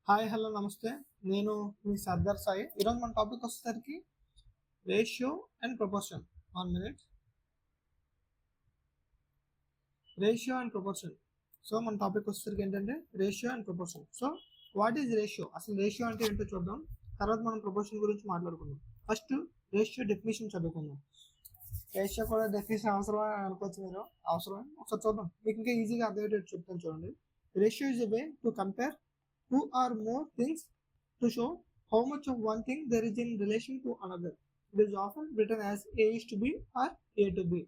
Hi hello నమస్తే. నేను మీ సర్దార్ సాయి. ఈరోజు మన టాపిక్ వచ్చేసరికి ratio and proportion. 1 minute. Ratio and proportion. So మన టాపిక్ వచ్చేసరికి ఏంటంటే ratio and proportion. So what is ratio, అసలు రేషియో అంటే ఏంటో చూద్దాం. తర్వాత మనం ప్రపోర్షన్ గురించి మాట్లాడుకుందాం. ఫస్ట్ రేషియో డెఫినేషన్ చదువుకుందాం. రేషియో కూడా డెఫినేషన్ అవసరమా అనుకోవచ్చు మీరు. అవసరమే, ఒకసారి చూద్దాం. మీకు ఇంకా ఈజీగా అర్థమయ్యేటట్టు చెప్తాను చూడండి. Ratio is a way to compare two or more things to show how much of one thing there is in relation to another. It is often written as A is to B or A to B.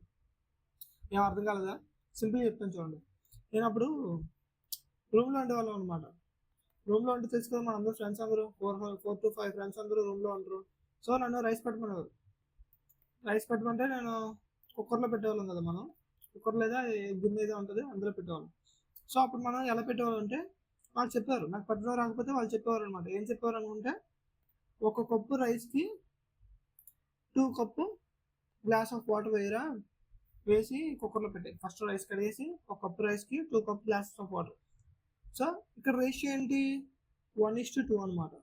ఏం అర్థం కాలేదా? Simple చెప్తాను చూడండి. నేను అప్పుడు రూమ్లో ఉండేవాళ్ళం అనమాట. రూమ్లో ఉంటే తెలుసుకోవాలి, మన అందరూ ఫ్రెండ్స్ అందరూ 4 to 5 ఫ్రెండ్స్ అందరూ రూమ్లో ఉంటారు. సో నన్ను రైస్ పెట్టమనేవారు. రైస్ పెట్టమంటే నేను కుక్కర్లో పెట్టేవాళ్ళం కదా, మనం కుక్కర్ లేదా గిన్నె ఏదో ఉంటుంది అందులో పెట్టేవాళ్ళం. సో అప్పుడు మనం ఎలా పెట్టేవాళ్ళం అంటే వాళ్ళు చెప్పారు, నాకు పెట్టడం రాకపోతే వాళ్ళు చెప్పేవారు అనమాట. ఏం చెప్పేవారు అనుకుంటే, 1 కప్పు రైస్కి 2 కప్పు గ్లాస్ ఆఫ్ వాటర్ వేసి కుక్కర్లో పెట్టాయి. ఫస్ట్ రైస్ కడిగేసి 1 కప్పు రైస్కి 2 cup glasses of water. So ఇక్కడ రేషియో ఏంటి? 1:2 అనమాట.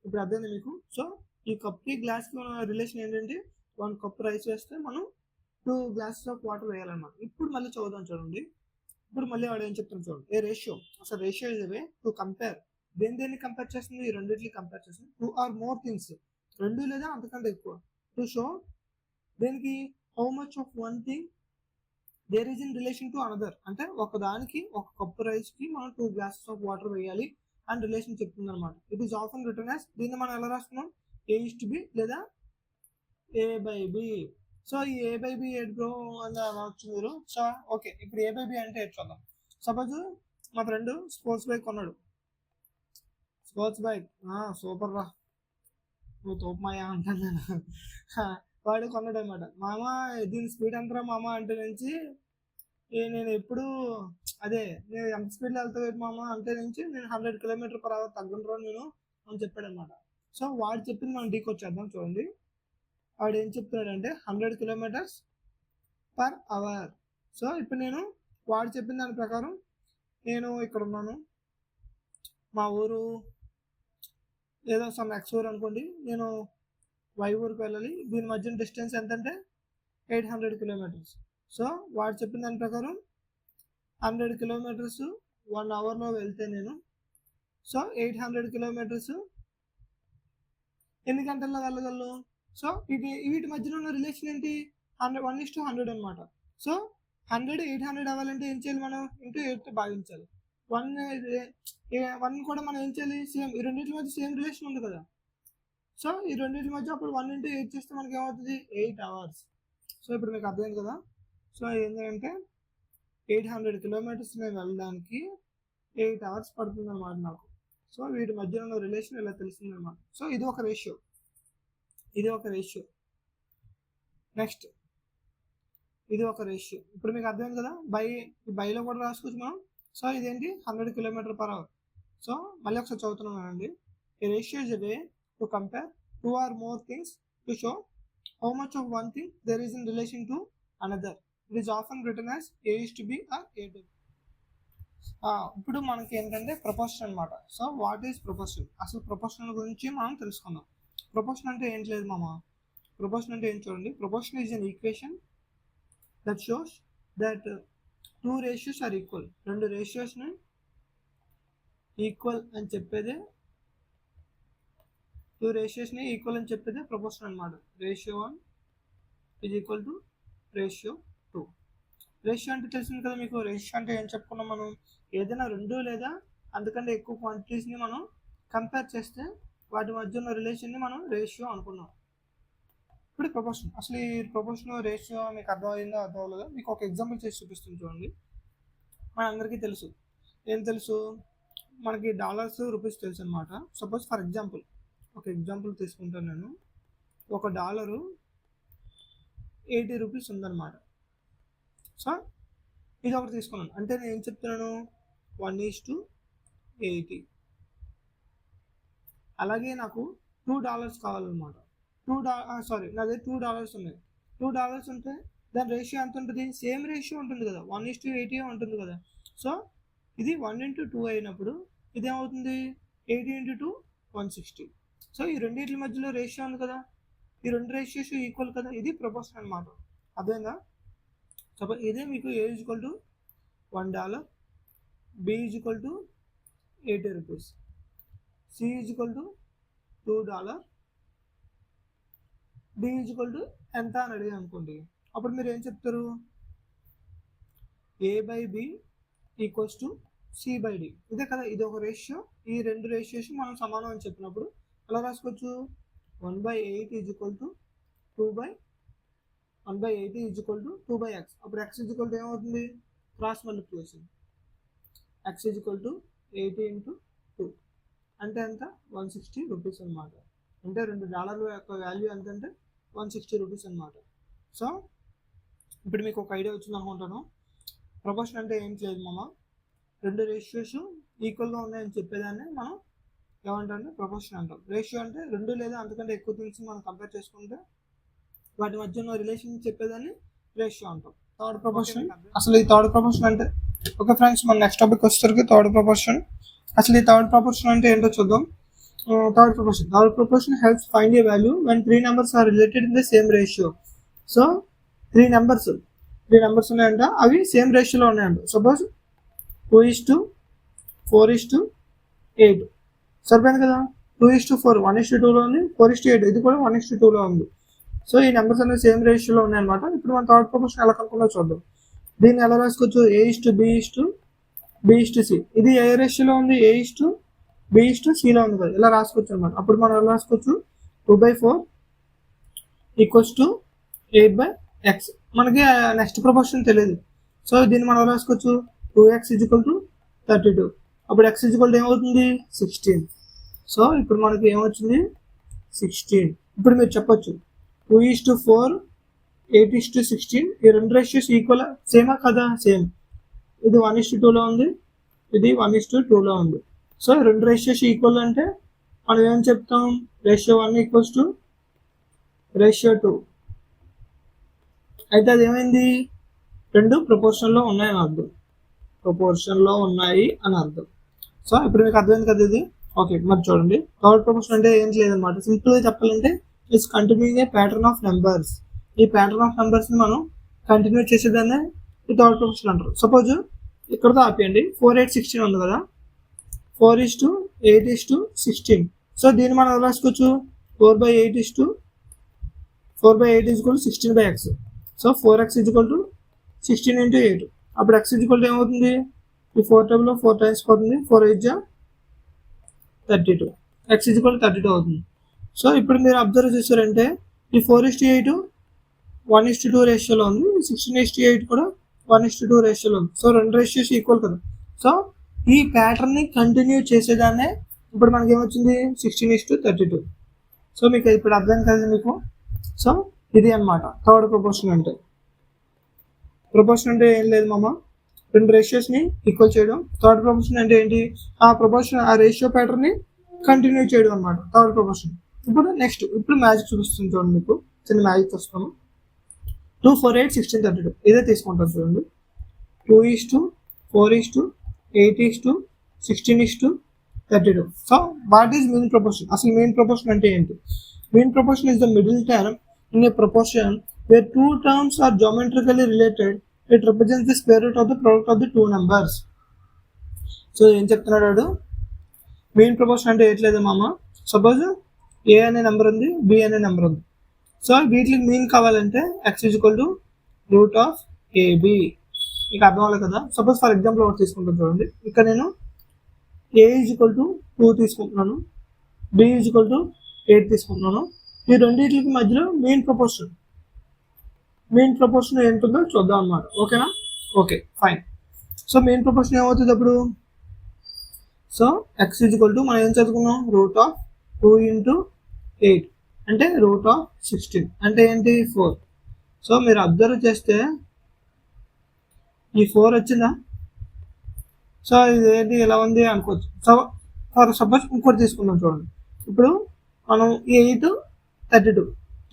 ఇప్పుడు అర్థమైంది మీకు. సో ఈ కప్కి గ్లాస్కి మన రిలేషన్ ఏంటంటే 1 కప్పు రైస్ వేస్తే మనం 2 గ్లాసెస్ ఆఫ్ వాటర్ వేయాలన్నమాట. ఇప్పుడు మళ్ళీ చదువుదాం చూడండి. ఇప్పుడు మళ్ళీ వాడు ఏం చెప్తాను చూడండి. ఏ రేషియో, అసలు ratio is way to compare. దేన్ని కంపేర్ చేస్తుంది? ఈ రెండింటిని కంపేర్ చేస్తుంది. 2 or more థింగ్స్, 2 లేదా అంతకంటే ఎక్కువ. టు షో దేనికి? How much of one thing there is in relation to another. అంటే ఒకదానికి 1 కప్పు రైస్ కి మనం 2 గ్లాసెస్ ఆఫ్ వాటర్ వేయాలి అని రిలేషన్ చెప్తుంది అనమాట. It is often written as, దీన్ని మనం ఎలా రాస్తున్నాం? A is to B లేదా A by B. సో ఈ A by B ఏంటి బ్రో అని అనవచ్చు మీరు. సో ఓకే, ఇప్పుడు A by B అంటే ఏంటి చూద్దాం. సపోజ్ మా ఫ్రెండ్ స్పోర్ట్స్ బైక్ కొన్నాడు. స్పోర్ట్స్ బైక్ సూపర్ రా, నువ్వు తోపమాయా అంటాను నేను. వాడు కొన్నాడు అనమాట. మామ దీని స్పీడ్ ఎంతరా మామ అంటే నుంచి నేను ఎప్పుడు అదే, నేను ఎంత స్పీడ్లో వెళ్తావు మామ అంటే నుంచి నేను 100 km/h తగ్గుంటారా నేను అని చెప్పాడు అనమాట. సో వాడు చెప్పింది మనం డీకి వచ్చేద్దాం చూడండి. వాడు ఏం చెప్తున్నాడంటే 100 km/h. సో ఇప్పుడు నేను వాడు చెప్పిన దాని ప్రకారం నేను ఇక్కడ ఉన్నాను, మా ఊరు ఏదో సమ్ ఎక్స్ ఊరు అనుకోండి, నేను వై ఊరికి వెళ్ళాలి. దీని మధ్యన డిస్టెన్స్ ఎంత అంటే 800 km. సో వాడు చెప్పిన దాని ప్రకారం 100 km 1 అవర్లో వెళ్తే నేను, సో 800 km ఎన్ని గంటల్లో వెళ్ళగలను? సో వీటి మధ్యలో ఉన్న రిలేషన్ ఏంటి? 1:100 అనమాట. సో 100 800 అవ్వాలంటే ఏం చేయాలి? మనం ఇంటూ 8తో భాగించాలి. 1 కూడా మనం ఏం చేయాలి? సేమ్, ఈ రెండింటి మధ్య సేమ్ రిలేషన్ ఉంది కదా. సో ఈ రెండింటి మధ్య అప్పుడు 1 into 8 చేస్తే మనకి ఏమవుతుంది? 8 hours. సో ఇప్పుడు మీకు అర్థమైంది కదా. సో ఏంటంటే 800 km నేను వెళ్ళడానికి 8 hours పడుతుంది అనమాట నాకు. సో వీటి మధ్య ఉన్న రిలేషన్ ఇలా తెలిసింది అనమాట. సో ఇది ఒక రేషియో. నెక్స్ట్ ఇది ఒక రేషియో. ఇప్పుడు మీకు అర్థమైంది కదా. బైలో కూడా రాసుకోవచ్చు మనం. సో ఇదేంటి? 100 km/h. సో మళ్ళీ ఒకసారి చదువుతున్నానండి. A ratio is a way to compare 2 or more things to show how much of one thing there is in relation to another. It is often written as A is to B or A to B. ఇప్పుడు మనకి ఏంటంటే proportion అనమాట. So what is proportion? అసలు proportion గురించి మనం తెలుసుకుందాం. Proportion అంటే ఏం లేదు మామ. ప్రపోర్షన్ అంటే ఏం చూడండి. Proportion is an equation that shows that 2 ratios are equal. 2 రేషియోస్ని ఈక్వల్ అని చెప్పేదే 2 రేషియోస్ని ఈక్వల్ అని చెప్పేదే ప్రపోర్షన్ అనమాట. Ratio 1 is equal to ratio 2. Ratio అంటే తెలిసింది కదా మీకు. రేషియో అంటే ఏం చెప్పుకున్నాం మనం? ఏదైనా 2 లేదా అంతకంటే ఎక్కువ క్వాంటిటీస్ని మనం కంపేర్ చేస్తే వాటి మధ్య ఉన్న రిలేషన్ని మనం రేషియో అనుకున్నాం. ఇప్పుడు ప్రపోర్షన్, అసలు ఈ ప్రపోర్షన్ రేషియో మీకు అర్థమైందో అర్థమవుతుందో మీకు ఒక ఎగ్జాంపుల్ చేసి చూపిస్తుంది చూడండి. మన అందరికీ తెలుసు, ఏం తెలుసు మనకి డాలర్స్ రూపీస్ తెలుసు అనమాట. సపోజ్ ఫర్ ఎగ్జాంపుల్ ఒక ఎగ్జాంపుల్ తీసుకుంటాను నేను. $1 80 రూపీస్ ఉందన్నమాట. సో ఇది ఒకటి తీసుకున్నాను అంటే నేను ఏం చెప్తున్నాను? 1:80. అలాగే నాకు $2 కావాలన్నమాట. నాదే $2 ఉన్నాయి. $2 ఉంటే దాని రేషియో ఎంత ఉంటుంది? సేమ్ రేషియో ఉంటుంది కదా, 1:80 ఉంటుంది కదా. సో ఇది 1 into 2 అయినప్పుడు ఇదేమవుతుంది? 80 into 2 160. సో ఈ రెండింటి మధ్యలో రేషియో ఉంది కదా, ఈ రెండు రేషియోస్ ఈక్వల్ కదా, ఇది ప్రపోర్షన్ అనమాట. అదేనా? సపోజ్ ఇదే మీకు A = $1, B = 80 rupees, C = $2, D = ఎంత అని అడిగాను అనుకోండి. అప్పుడు మీరు ఏం చెప్తారు? A/B = C/D. ఇదే కదా, ఇది ఒక రేషియో. ఈ రెండు రేషియోస్ మనం సమానం అని చెప్పినప్పుడు ఎలా రాసుకోవచ్చు? 1/8 = 2/x. అప్పుడు x ఏమవుతుంది? Cross multiplication. x = 80 into 2 అంటే ఎంత? 160 రూపీస్ అనమాట. అంటే $2 యొక్క వాల్యూ ఎంత అంటే 160 రూపీస్ అనమాట. సో ఇప్పుడు మీకు ఒక ఐడియా వచ్చింది అనుకుంటాను. ప్రపోర్షన్ అంటే ఏం చేయదు మామ, రెండు రేషియోస్ ఈక్వల్గా ఉన్నాయని చెప్పేదాన్ని మనం ఏమంటే ప్రపోర్షన్ అంటాం. రేషియో అంటే రెండు లేదా అంతకంటే ఎక్కువ థింగ్స్ మనం కంపేర్ చేసుకుంటే వాటి మధ్య ఉన్న రిలేషన్ చెప్పేదాన్ని రేషియో అంటాం. Third proportion. అసలు ఈ థర్డ్ ప్రపోర్షన్ అంటే, ఓకే ఫ్రెండ్స్, మన నెక్స్ట్ టాపిక్ వచ్చేసరికి థర్డ్ ప్రపోర్షన్. అసలు ఈ థర్డ్ ప్రపోర్షన్ అంటే ఏంటో చూద్దాం. Third proportion helps find a value when 3 numbers are related in the same ratio. So 3 numbers ఉన్నాయంట, అవి సేమ్ రేషియోలో ఉన్నాయంట. సపోజ్ 2:4:8 సరిపోయింది కదా. 2:4 1:2లో ఉంది, 4:8 ఇది కూడా 1:2లో ఉంది. సో ఈ నెంబర్స్ అనేవి సేమ్ రేషియోలో ఉన్నాయన్నమాట. ఇప్పుడు మన థర్డ్ ప్రపోర్షన్ ఎలా కనుక్కుందో చూద్దాం. దీన్ని ఎలా రాసుకోవచ్చు? A:B:C. ఇది ఏ రేషియోలో ఉంది? A:B:C లో ఉంది కదా, ఇలా రాసుకోవచ్చు అనమాట. అప్పుడు మనం ఎలా రాసుకోవచ్చు? 2/4 = 8/x. మనకి నెక్స్ట్ ప్రపోర్షన్ తెలియదు. సో దీన్ని మనం రాసుకోవచ్చు 2x = 32. అప్పుడు x ఏమవుతుంది? 16. సో ఇప్పుడు మనకి ఏమొచ్చింది? 16. ఇప్పుడు మీరు చెప్పొచ్చు 2:4 8:16 ఈ రెండు రేషియోస్ ఈక్వల్ సేమా కదా? సేమ్. ఇది 1:2లో ఉంది, ఇది 1:2లో ఉంది. సో రెండు రేషియోస్ ఈక్వల్ అంటే మనం ఏం చెప్తాం? Ratio 1 = ratio 2. అయితే అది ఏమైంది? రెండు ప్రపోర్షన్లో ఉన్నాయి అని అర్థం. సో ఇప్పుడు మీకు అర్థమైంది కదా ఇది. ఓకే, మరి చూడండి, థర్డ్ ప్రపోర్షన్ అంటే ఏం లేదన్నమాట. సింపుల్గా చెప్పాలంటే it's continuing A pattern of numbers. ఈ ప్యాటర్న్ ఆఫ్ నెంబర్స్ని మనం కంటిన్యూ చేసేదాన్ని ఈ థర్డ్ ప్రపోర్షన్ అంటారు. సపోజ్ ఇక్కడతో ఆపేయండి. 4, 8, 16 ఉంది కదా, 4:8:16. సో దీన్ని మనం ఎలా రాసుకోవచ్చు? 4/8 = 16/x. So 4x = 16 into 8. అప్పుడు x ఏమవుతుంది? ఈ 4 టేబుల్లో 4 టైమ్స్ పోతుంది, 4 8 32. x = 32 అవుతుంది. సో ఇప్పుడు మీరు అబ్జర్వ్ చేశారంటే ఈ 4:8 1:2 రేషియోలో ఉంది, 16:8 కూడా 1:2 రేషియోలో ఉంది. సో రెండు రేషియోస్ ఈక్వల్ కదా. సో ఈ ప్యాటర్న్ని కంటిన్యూ చేసేదాన్నే ఇప్పుడు మనకి ఏమొచ్చింది? 16:32. సో మీకు ఇప్పుడు అర్థం కదా మీకు. సో ఇది అన్నమాట థర్డ్ ప్రపోర్షన్ అంటే. ప్రపోర్షన్ అంటే ఏం లేదు మామ, రెండు రేషియోస్ని ఈక్వల్ చేయడం. థర్డ్ ప్రపోర్షన్ అంటే ఏంటి? ఆ రేషియో ప్యాటర్న్ని కంటిన్యూ చేయడం అన్నమాట థర్డ్ ప్రపోర్షన్. ఇప్పుడు ఇప్పుడు మ్యాజిక్ చూపిస్తుంది చూడండి, మీకు చిన్న మ్యాజిక్ వస్తాము. 2, 4, 8, 16, 32 ఇదే తీసుకుంటాం చూడండి. 2:4:8:16:32. So what is mean proportion? అసలు మీన్ ప్రపోర్షన్ అంటే ఏంటి? Mean proportion is the middle term in a proportion where two terms are geometrically related. It represents the square root of the product of the two numbers. So ఏం చెప్తున్నాడు? Mean proportion అంటే ఏంట్లేదు మామ. Suppose ఏ అనే number ఉంది, B అనే number ఉంది. So వీటికి mean కావాలంటే x = √AB. మీకు అర్థం అవ్వాలి కదా. సపోజ్ ఫర్ ఎగ్జాంపుల్ ఒకటి తీసుకుంటాను చూడండి. ఇక్కడ నేను A = 2 తీసుకుంటున్నాను, B = 8 తీసుకుంటున్నాను. ఈ రెండింటికి మధ్యలో మెయిన్ ప్రపోర్షన్ ఏంటుందో చూద్దాం అన్నమాట. ఓకేనా? Okay, fine. So main proportion ఏమవుతుంది అప్పుడు? సో x = మనం ఏం చదువుకున్నాం? √2 into 8 అంటే √16 అంటే ఏంటి? 4. సో మీరు అబ్జర్వ్ చేస్తే ఈ 4 వచ్చిందా? సో ఇది ఏంటి ఇలా ఉంది అనుకోవచ్చు. సో ఫర్ సపోజ్ ఇంకోటి తీసుకుందాం చూడండి. ఇప్పుడు మనం ఈ 8 32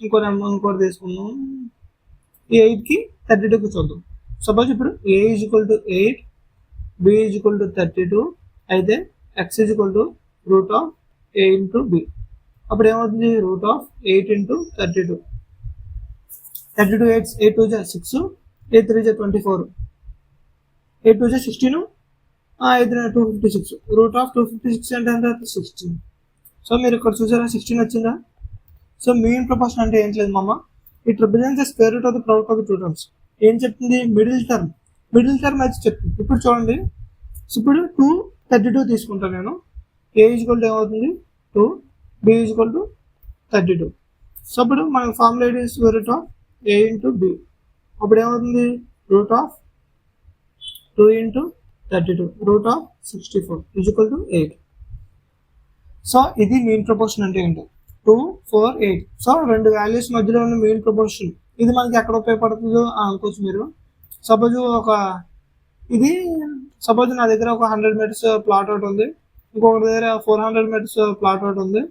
ఇంకోటి తీసుకున్నాం. ఈ 8కి 32కి చూద్దాం. సపోజ్ ఇప్పుడు A = 8, B = 32 అయితే x = root of a into b. అప్పుడు ఏమవుతుంది root of 8 into 32. 32 8 2 6, 8 3 24, 8 2 16, 8 256. Root of 256 అంటే ఎంత 16. సో మీరు ఇక్కడ చూసారా 16 వచ్చిందా. సో మీన్ ప్రపోర్షన్ అంటే ఏం లేదు మామ, it represents the square root of the product of the two terms. ఏం చెప్తుంది మిడిల్ టర్మ్ అయితే చెప్తుంది. ఇప్పుడు చూడండి, ఇప్పుడు 232 తీసుకుంటాను నేను. ఏ ఈజ్వల్ ఏమవుతుంది 2, బి ఈజ్వల్ టు 32. సో అప్పుడు మనకు ఫార్ములా ఏంటి square root of a into b. అప్పుడు ఏమవుతుంది root of 2 into 32 root of 64 equal to 8. So ఇది మీన్ ప్రపోర్షన్ అంటే ఏంటి 2 4 8. సో రెండు వాల్యూస్ మధ్యలో ఉన్న మీన్ ప్రపోర్షన్ ఇది మనకి ఎక్కడ ఉపయోగపడుతుందో అనుకోవచ్చు మీరు. సపోజ్ నా దగ్గర ఒక 100 మీటర్స్ ప్లాట్ అవుట్ ఉంది, ఇంకొకటి దగ్గర 400 మీటర్స్ ప్లాట్ అవుట్ ఉంది.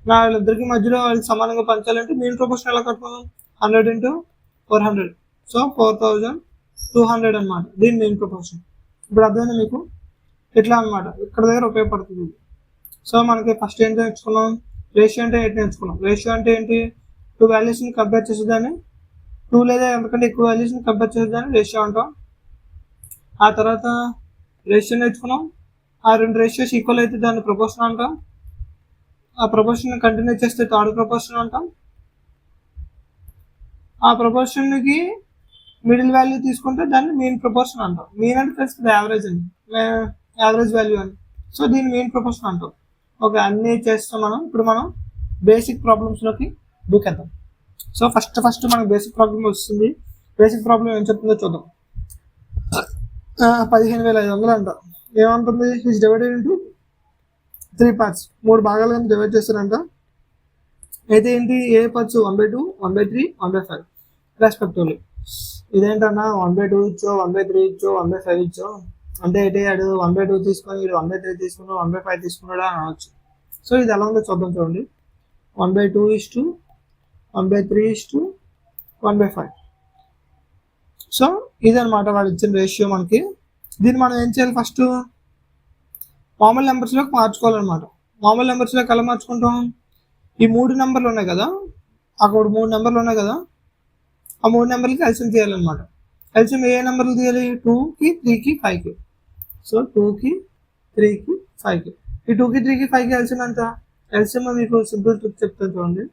నా వాళ్ళిద్దరికి మధ్యలో వాళ్ళకి సమానంగా పంచాలంటే మీన్ ప్రపోర్షన్ ఎలా కట్టుకున్నాం 100 ఇంటూ 400. సో 4200 అనమాట దీని మెయిన్ ప్రపోర్షన్. ఇప్పుడు అర్థమైంది మీకు ఇట్లా అనమాట, ఇక్కడ దగ్గర ఉపయోగపడుతుంది. సో మనకి ఫస్ట్ ఏంటి నేర్చుకున్నాం రేషియో అంటే ఏంటి నేర్చుకున్నాం. రేషియో అంటే ఏంటి 2 వాల్యూస్ని కంపేర్ చేసేదాన్ని, 2 లేదా ఎంతకంటే ఎక్కువ వాల్యూస్ని కంపేర్ చేసేదాన్ని రేషియో అంటాం. ఆ తర్వాత రేషియో నేర్చుకున్నాం, ఆ రెండు రేషియోస్ ఈక్వల్ అయితే దాన్ని ప్రపోర్షన్ అంటాం. ఆ ప్రపోర్షన్ కంటిన్యూ చేస్తే థర్డ్ ప్రపోర్షన్ అంటాం. ఆ ప్రపోర్షన్కి మిడిల్ వాల్యూ తీసుకుంటే దాన్ని మీన్ ప్రపోర్షన్ అంటాం. మీన్ అంటే తెలుస్తుంది యావరేజ్ అని, యావరేజ్ వాల్యూ అని. సో దీన్ని మీన్ ప్రపోర్షన్ అంటాం. ఓకే అన్నీ చేస్తాం మనం. ఇప్పుడు మనం బేసిక్ ప్రాబ్లమ్స్లోకి దూకేద్దాం. సో ఫస్ట్ మనకు బేసిక్ ప్రాబ్లం వస్తుంది. బేసిక్ ప్రాబ్లం ఏం చెప్తుందో చూద్దాం. 15500 అంట. ఏమంటుంది ఈజ్ డివైడెడ్ ఇంటూ 3 parts, 3 భాగాలుగా డివైడ్ చేస్తారంట. అయితే ఏంటి ఏ పార్ట్స్ 1/2 1/3 1/5 రెస్పెక్టివ్లీ. ఇదేంటన్నా 1/2 ఇచ్చో 1/3 ఇచ్చో 1/5 ఇచ్చో అంటే ఏంటి అడు 1/2 తీసుకొని వీడు 1/3 తీసుకున్నాడు 1/5 తీసుకున్నాడు అని అనవచ్చు. సో ఇది ఎలా ఉందో చూద్దాం. చూడండి 1/2 1/3 1/5. సో ఇదనమాట వాళ్ళు ఇచ్చిన రేషియో మనకి. దీన్ని మనం ఏం చేయాలి ఫస్ట్ మామూలు నెంబర్స్లోకి మార్చుకోవాలన్నమాట. మామూలు నెంబర్స్లోకి ఎలా మార్చుకుంటాం, ఈ 3 నెంబర్లు ఉన్నాయి కదా, అక్కడ 3 నెంబర్లు ఉన్నాయి కదా, ఆ 3 నెంబర్లకి ఎల్సిఎం తీయాలన్నమాట. ఎల్సిఎం ఏ నెంబర్లు తీయాలి 2కి 3కి 5కి. సో 2కి 3కి 5కి. ఈ 2కి 3కి 5కి ఎల్సిఎం ఎంత, ఎల్సిఎం మీకు సింపుల్ ట్రిక్ చెప్తాను చూడండి.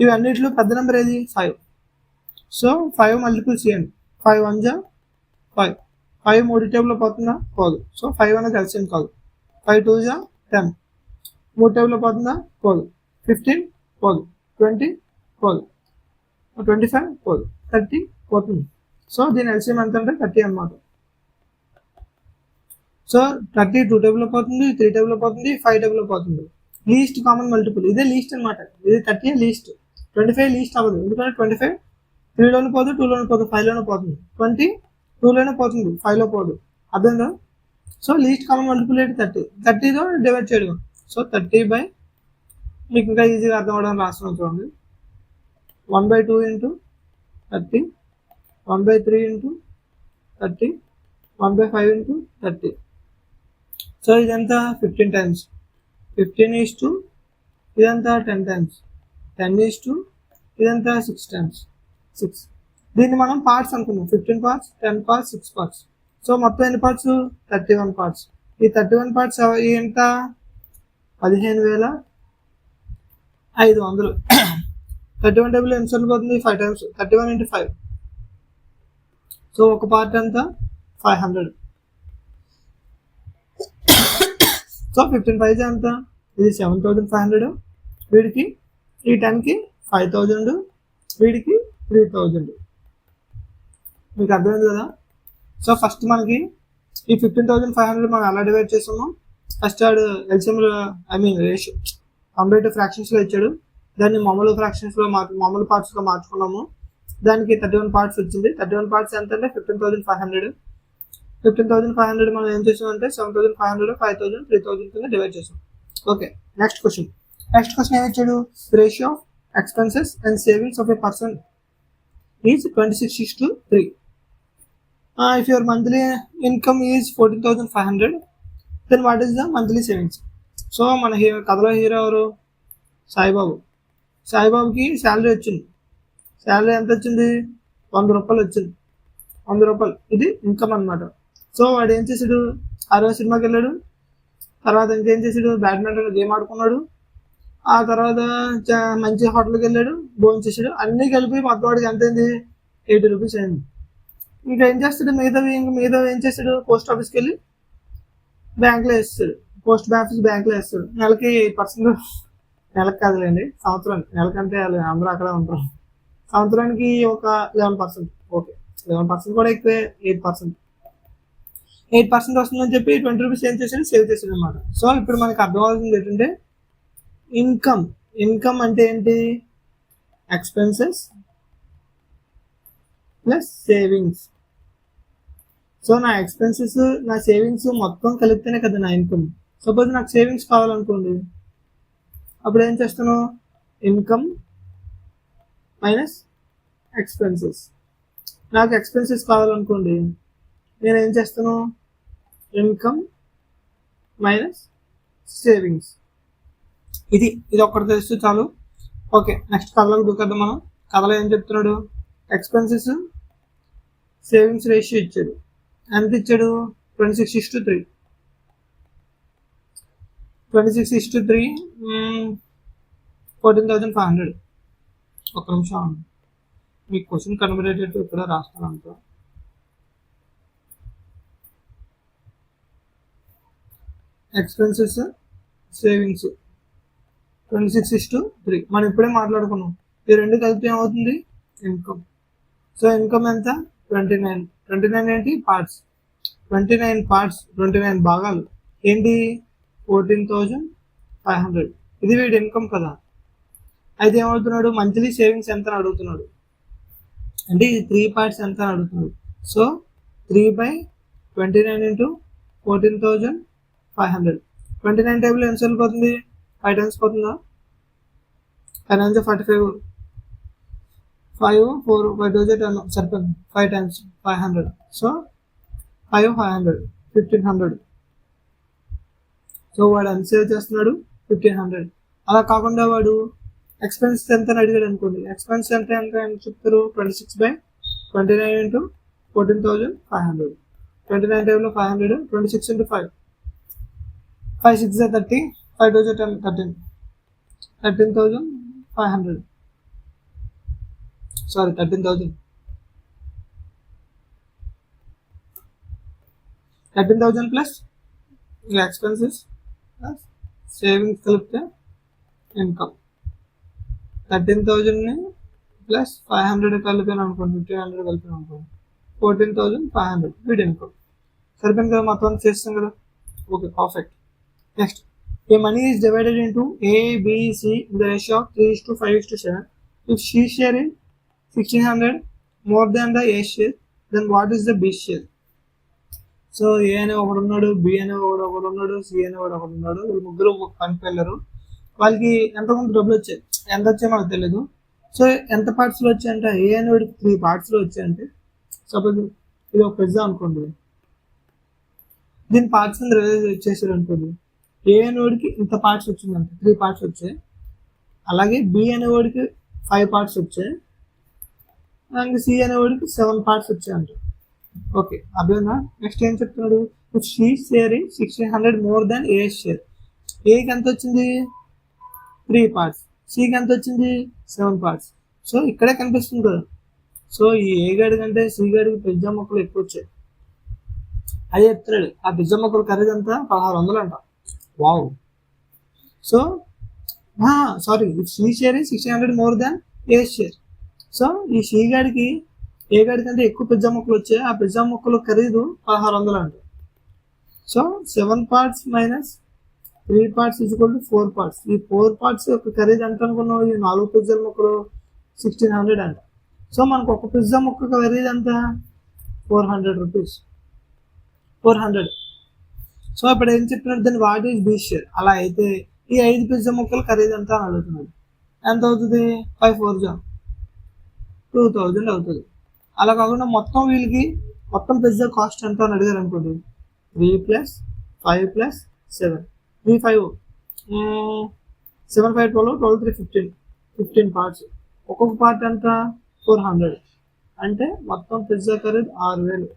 ఇవన్నిట్లో పెద్ద నెంబర్ ఏది 5. సో 5 మల్టిపుల్స్ చేయండి. 5 1 జా 5, 5 3 టేబుల్లో పోతుందా పోదు. సో 5 అనేది ఎల్సిఎం కాదు. 5 2 జా 10, 3 టేబుల్లో పోతుందా పోదు. 15 పోదు, 20 పోదు, 25 పోదు, 30 పోతుంది. సో దీని ఎల్సిఎం ఎంత అంటే 30 అనమాట. సో 30 2 టేబుల్లో పోతుంది, 3 టేబుల్లో పోతుంది, 5 టేబుల్లో పోతుంది. లీస్ట్ కామన్ మల్టిపుల్ ఇదే లీస్ట్ అనమాట. ఇది 30 లీస్ట్, 25 లీస్ట్ అవ్వదు. ఎందుకంటే 25 3లోనే పోదు, 2లోనే పోదు, 5లోనే పోతుంది. 20 2లోనే పోతుంది, 5లో పోదు. అర్థంగా. సో లీస్ట్ కామన్ మల్టిపుల్ ఏంటి 30. 30తో డివైడ్ చేయడం. సో 30 బై మీకు ఇంకా ఈజీగా అర్థం అవ్వడానికి రాస్తున్నాం చూడండి. 1/2 ఇంటూ 30, 1/3 ఇంటూ 30, 1/5 ఇంటూ 30. సో ఇదంతా 15 టైమ్స్, 15 ఇదంతా 10 టైమ్స్, 10 ఇదంతా 6 టైమ్స్ 6. దీన్ని మనం పార్ట్స్ అనుకున్నాం. 15 parts, 10 parts, 6 parts. సో మొత్తం ఎన్ని పార్ట్స్ 31 parts. ఈ 31 parts ఎంత 15500. 31 టేబుల్ ఎన్నిసార్లు పోతుంది 5 టైమ్స్, 31 into 5. సో ఒక పార్ట్ అంతా 500. సో 15 5 ఎంత, ఇది 7500. వీడికి ఈ 10కి 5000, వీడికి 3000. మీకు అర్థమైంది కదా. సో ఫస్ట్ మనకి ఈ 15,500 మనం ఎలా డివైడ్ చేసాము, ఫస్ట్ ఆడు ఎల్సిఎంలో రేషియో కంప్లీట్ ఫ్రాక్షన్స్లో ఇచ్చాడు. దాన్ని మామూలు ఫ్రాక్షన్స్లో మామూలు పార్ట్స్లో మార్చుకున్నాము. దానికి 31 parts వచ్చింది. 31 parts ఎంత అంటే 15,500. 15,500 మనం ఏం చేసామంటే 7,500, 5,000, 3,000 కింద డివైడ్ చేసాం. ఓకే నెక్స్ట్ క్వశ్చన్ ఏమి ఇచ్చాడు, ratio of expenses and savings of a person is 26:3. If your monthly income is 14,500 then what is the monthly savings. So మన కథలో హీరో ఎవరు? సాయిబాబు. సాయిబాబుకి శాలరీ వచ్చింది. శాలరీ ఎంత వచ్చింది? 100 రూపాయలు వచ్చింది. 100 రూపాయలు ఇది ఇన్కమ్ అనమాట. సో వాడు ఏం చేసాడు? ఆ రోజు సినిమాకి వెళ్ళాడు. తర్వాత ఇంకేం చేసాడు? బ్యాడ్మింటన్ గేమ్ ఆడుకున్నాడు. ఆ తర్వాత మంచి హోటల్కి వెళ్ళాడు, భోజనం చేసాడు. అన్నీ కలిపి మొత్తం వాడికి ఎంత అయింది? 80 రూపీస్ అయింది. ఇంకా ఏం చేస్తాడు? మిగతా ఏం చేస్తాడు? పోస్ట్ ఆఫీస్కి వెళ్ళి బ్యాంక్లో వేస్తాడు. పోస్ట్ ఆఫీస్ బ్యాంక్లో వేస్తాడు. నెలకి 8%, నెలకు కాదులేండి, సంవత్సరానికి. నెలకంటే అందరూ అక్కడ ఉంటారు. సంవత్సరానికి ఒక 11%. ఓకే, 11% కూడా ఎక్కువే. 8% వస్తుందని చెప్పి 20 రూపీస్ ఏం చేసాడు? సేవ్ చేసాడు అనమాట. సో ఇప్పుడు మనకి అర్థం అవుతుంది ఏంటంటే ఇన్కమ్ అంటే ఏంటి? Expenses plus savings. సో నా ఎక్స్పెన్సెస్, నా సేవింగ్స్ మొత్తం కలిపితేనే కదా నా ఇన్కమ్. సపోజ్ నాకు సేవింగ్స్ కావాలనుకోండి, అప్పుడు ఏం చేస్తాను? Income minus expenses. నాకు ఎక్స్పెన్సెస్ కావాలనుకోండి, నేను ఏం చేస్తాను? Income minus savings. ఇది ఒక్కటి తెలిస్తే చాలు. ఓకే, నెక్స్ట్ కథలోకి దూకేద్దాం మనం. కథలో ఏం చెప్తున్నాడు? ఎక్స్పెన్సెస్ సేవింగ్స్ రేషియో ఇచ్చాడు. ఎంత ఇచ్చాడు? 26:3. 26:3 14,500. ఒక నిమిషం, మీకు క్వశ్చన్ కనబడేటట్టు ఇక్కడ రాస్తాను అంత. ఎక్స్పెన్సెస్ సేవింగ్స్ 26:3 మనం ఇప్పుడే మాట్లాడుకున్నాం. ఈ రెండు కలిపితే ఏమవుతుంది? ఇన్కమ్. సో ఇన్కమ్ ఎంత? 29. 29 ఏంటి? పార్ట్స్. 29 పార్ట్స్, 29 భాగాలు ఏంటి? 14,500. ఇది వీడి ఇన్కమ్ కదా. అయితే ఏమవుతున్నాడు? మంత్లీ సేవింగ్స్ ఎంత అని అడుగుతున్నాడు. అంటే ఇది 3 పార్ట్స్ ఎంత అని అడుగుతున్నాడు. So 3/29 into 14,500. 29 టేబుల్ ఎంత వెళ్ళిపోతుంది? 5 times పోతుందా? 5 times 45. 5 4 5 10 సరిపోతుంది. 5 times 500. సో 500 1500. సో వాడు ఎంత సేవ్ చేస్తున్నాడు? 1500. అలా కాకుండా వాడు ఎక్స్పెన్స్ ఎంత అని అడిగాడు అనుకోండి. ఎక్స్పెన్స్ ఎంత అని చెప్తారు? 26/29 into 14,500. 29 టేబుల్లో 500. 26 into 5. 5 6 30. 5 10 13. 13,500. Sorry 13,000. 13,000 plus expenses plus savings కలిపితే ఇన్కమ్. 13,000ని ప్లస్ 500 కలిపాను అనుకోండి, 1,500 కలిపాను అనుకోండి, 14,500 వీడి ఇన్కమ్. సరిపోయింది కదా, మొత్తం చేస్తాం కదా. Okay, perfect. Next, a money is divided into A, B, C in the ratio of 3:5:7. If C share is 1,600 more than the A share, then what is the B share? So A అనే ఒకడు ఉన్నాడు, B అనే ఒకడు ఉన్నాడు, C అనే ఒకడు ఉన్నాడు. వీళ్ళు ముగ్గురు పనికి వెళ్ళారు. వాళ్ళకి ఎంతమంది డబ్బులు వచ్చాయి, ఎంత వచ్చాయో మనకు తెలియదు. సో ఎంత పార్ట్స్లో వచ్చాయంటే, ఏ అనే వాడికి 3 పార్ట్స్లో వచ్చాయంటే, సపోజ్ ఇది ఒక పిజ్జా అనుకోండి, దీని పార్ట్స్ రిలీజ్ చేశారు అనుకోండి. ఏ అనేవాడికి ఇంత పార్ట్స్ వచ్చిందంటే 3 పార్ట్స్ వచ్చాయి. అలాగే బి అనేవాడికి 5 పార్ట్స్ వచ్చాయి. అలాగే సి అనేవాడికి 7 పార్ట్స్ వచ్చాయంట. ఓకే, అర్థమైందా? నెక్స్ట్ ఏం చెప్తున్నాడు? She share 1,600 more than A share. ఏకి ఎంత వచ్చింది? 3 పార్ట్స్. సికి ఎంత వచ్చింది? 7 పార్ట్స్. సో ఇక్కడే కనిపిస్తుంది కదా. సో ఈ ఏ గడి కంటే సి గడికి పిజ్జా మొక్కలు ఎక్కువ వచ్చాయి. అది చెప్తున్నాడు. ఆ పిజ్జా మొక్కలు ఖరీదు అంతా 1,600 అంట. Wow. So sorry, she share 1,600 more than A share. So ఈ షీ గాడికి ఏ గాడి కంటే ఎక్కువ పిజ్జా మొక్కలు వచ్చాయి. ఆ పిజ్జా మొక్కలు ఖరీదు 1,600 అంట. So 7 parts minus 3 parts equal to 4 parts. ఈ 4 పార్ట్స్ యొక్క ఖరీదు ఎంత అనుకున్నావు? ఈ 4 పిజ్జా మొక్కలు 1,600 అంట. సో మనకు ఒక పిజ్జా మొక్క ఖరీదు ఎంత? 400 రూపీస్. 400. సో ఇప్పుడు ఏం చెప్తున్నాడు? దాన్ని వాట్ ఈస్ బి షేర్. అలా అయితే ఈ 5 పిజ్జా మొక్కలు ఖరీదు ఎంత అని అడుగుతున్నాడు. ఎంత అవుతుంది? 5 4 2,000 అవుతుంది. అలా కాకుండా మొత్తం వీళ్ళకి మొత్తం పిజ్జా కాస్ట్ ఎంత అని అడిగారు అనుకోండి. 3 + 5 ప్లస్ 7 3 5 7 5 12 12 3 15 15 పార్ట్స్. ఒక్కొక్క పార్ట్ ఎంత 400. అంటే మొత్తం పిజ్జా ఖరీదు 6000.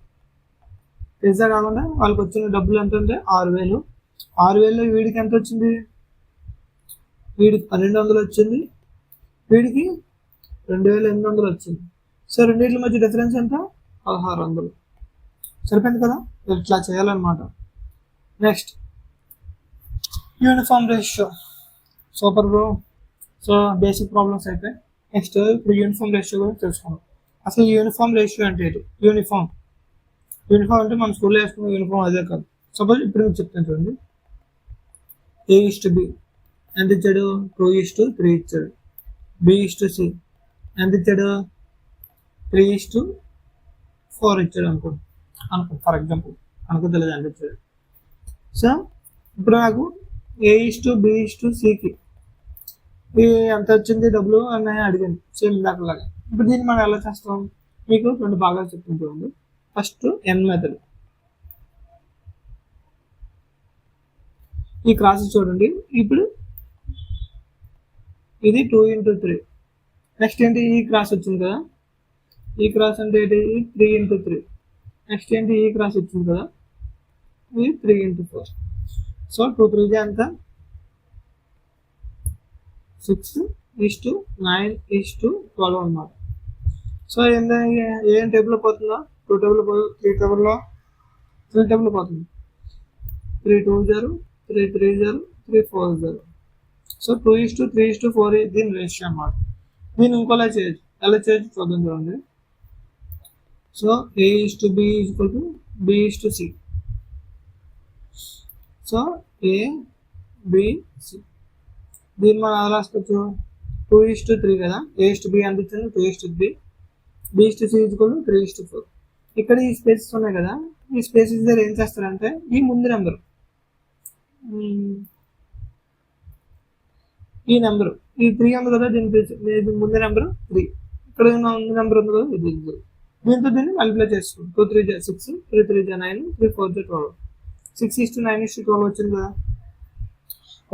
పిజ్జా కాకుండా వాళ్ళకి వచ్చిన డబ్బులు ఎంత అంటే 6000. 6000లో వీడికి ఎంత వచ్చింది? వీడికి 1200 వచ్చింది, వీడికి 2800 వచ్చింది. సో రెండింటి మధ్య డిఫరెన్స్ ఎంత? 1600. సరిపోయింది కదా? ఇట్లా చేయాలన్నమాట. Next uniform ratio. Super bro. So basic problems అయితే నెక్స్ట్ ఇప్పుడు యూనిఫామ్ రేషియో గురించి తెలుసుకుందాం. అసలు యూనిఫామ్ రేషియో అంటే ఏంటి? యూనిఫామ్ అంటే మన స్కూల్లో వేసుకున్న యూనిఫామ్ అదే కాదు. సపోజ్ ఇప్పుడు మీకు చెప్తాను చూడండి. A:B ఎంత ఇచ్చాడు? 2:3 ఇచ్చాడు. B:C ఎంత ఇచ్చాడు? 3:4 ఇచ్చాడు అనుకో ఫర్ ఎగ్జాంపుల్ అనుకోలేదు ఎంత ఇచ్చాడు. సో ఇప్పుడు నాకు A:B:Cకి ఎంత వచ్చింది డబ్బులు అని అడిగాను, సేమ్ ఇందాకలాగా. ఇప్పుడు దీన్ని మనం ఎలా చేస్తాం? మీకు 2 భాగాలు చెప్తాను చూడండి. First n method. ఈ క్రాస్ చూడండి. ఇప్పుడు ఇది 2x3. నెక్స్ట్ ఏంటి? ఈ క్రాస్ వచ్చింది కదా, ఈ క్రాస్ అంటే ఏంటి? 3x3. నెక్స్ట్ ఏంటి? ఈ క్రాస్ వచ్చింది కదా, ఇది 3x4. సో 2 3 ఎంత? 6:9:12 అన్నమాట. సో ఏం టేబుల్లో పోతుందా? 2 టేబుల్లో పోదు, 3 టేబుల్లో పోతుంది. 3 2 0 3 3 0 3 4 0. సో 2:3:4 దీని రేషియో అన్నమాట. దీన్ని ఇంకోలా చేయొచ్చు. ఎలా చేయొచ్చు చూద్దాం చూడండి. So A:B B:C. So A:B:C దీన్ని మనం ఎలా రాసుకోవచ్చు? 2:3 కదా, A:B ఎంత ఇచ్చింది? 2:3. B:C 3:4. ఇక్కడ ఈ స్పేసెస్ ఉన్నాయి కదా, ఈ స్పేసెస్ దగ్గర ఏం చేస్తారంటే ఈ ముందు నెంబర్, ఈ నెంబరు, ఈ 3 ఉంది కదా, దీని ముందు నెంబరు 3, ఇక్కడ ముందు నెంబర్ ఉంది కదా, ఇది దీంతో దీన్ని మల్టిప్లై చేసుకోండి. 2 3 6 3 3 9 3 4 12. 6:9:12 వచ్చింది కదా.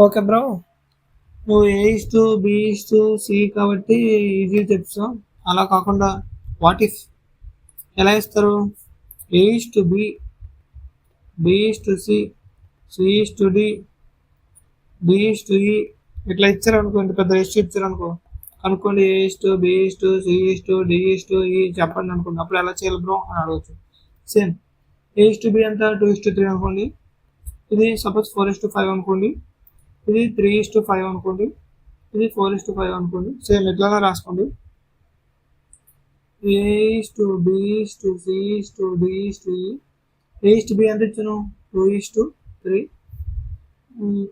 ఓకే బ్రో, నువ్వు A:B:C కాబట్టి ఈజీ చెప్తావు. అలా కాకుండా వాట్ ఇఫ్ ఎలా ఇస్తారు? A:B B:C C:D D:E ఇట్లా ఇచ్చారు అనుకో, ఇంత పెద్ద రేషియో ఇచ్చారు అనుకో, అనుకోండి A:B:C D:E చెప్పండి అనుకోండి. అప్పుడు ఎలా చేయాలి బ్రో అని అడగచ్చు. సేమ్ A:B ఎంత? 2:3 అనుకోండి. ఇది సపోజ్ 4:5 అనుకోండి. ఇది 3:5 అనుకోండి. ఇది 4:5 అనుకోండి. సేమ్ ఎట్లానే రాసుకోండి. A:B:C D:E ఎంత ఇచ్చాను? 2:3.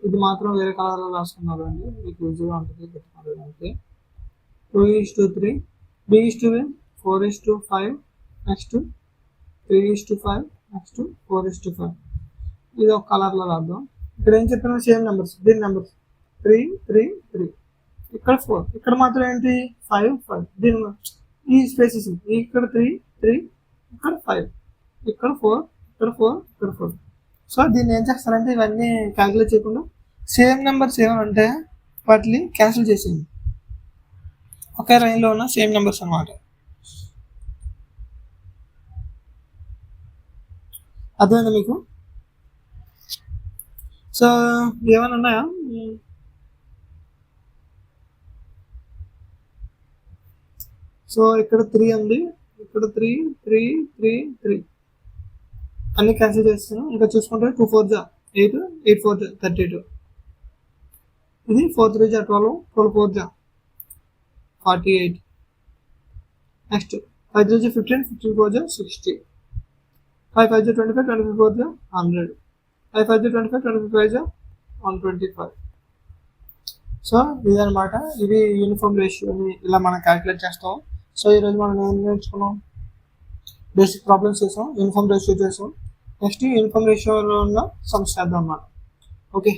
ఇది మాత్రం వేరే కలర్లో రాసుకున్నారు అండి, మీకు ఈజీగా ఉంటుంది పెట్టుకోవాలి. అంటే 2:3. B:B 4:5. నెక్స్ట్ 3:5. నెక్స్ట్ 4:5. ఇది ఒక కలర్లో రాద్దాం. ఇక్కడ ఏం చెప్పినా సేమ్ నెంబర్స్, దీని నెంబర్స్ 3 3 3. ఇక్కడ 4, ఇక్కడ మాత్రం ఏంటి 5 5. దీని ఈ స్పేసెస్ ఇక్కడ 3 3, ఇక్కడ 5, ఇక్కడ 4, ఇక్కడ 4, ఇక్కడ 4. సో దీన్ని ఏం చేస్తారంటే ఇవన్నీ క్యాల్కులేట్ చేయకుండా సేమ్ నెంబర్స్ ఏమంటే వాటిని క్యాన్సిల్ చేసేయండి. ఒకే లైన్లో ఉన్న సేమ్ నెంబర్స్ అన్నమాట. అర్థమైందా మీకు? సో ఏమైనా ఉన్నాయా? సో ఇక్కడ 3 ఉంది, ఇక్కడ 3 3 3 3 అన్ని క్యాన్సిల్ చేస్తాను. ఇంకా చూసుకుంటే 2 4 8 8 4 32. ఇది 4 3 12 12 4 48. నెక్స్ట్ 5 3 15 15 4 60. 5 5 25 25 4 100. 5 5 25 25 125. సో ఇదన్నమాట, ఇది యూనిఫామ్ రేషియోని ఇలా మనం క్యాలిక్యులేట్ చేస్తాం. సో ఈరోజు మనం ఏం నేర్చుకున్నాం? బేసిక్ ప్రాబ్లమ్స్ చేసాం, యూనిఫామ్ రేషియో చేసాం. నెక్స్ట్ యూనిఫామ్ రేషియోలో ఉన్న సమ్స్ చేద్దాం అన్నమాట. ఓకే.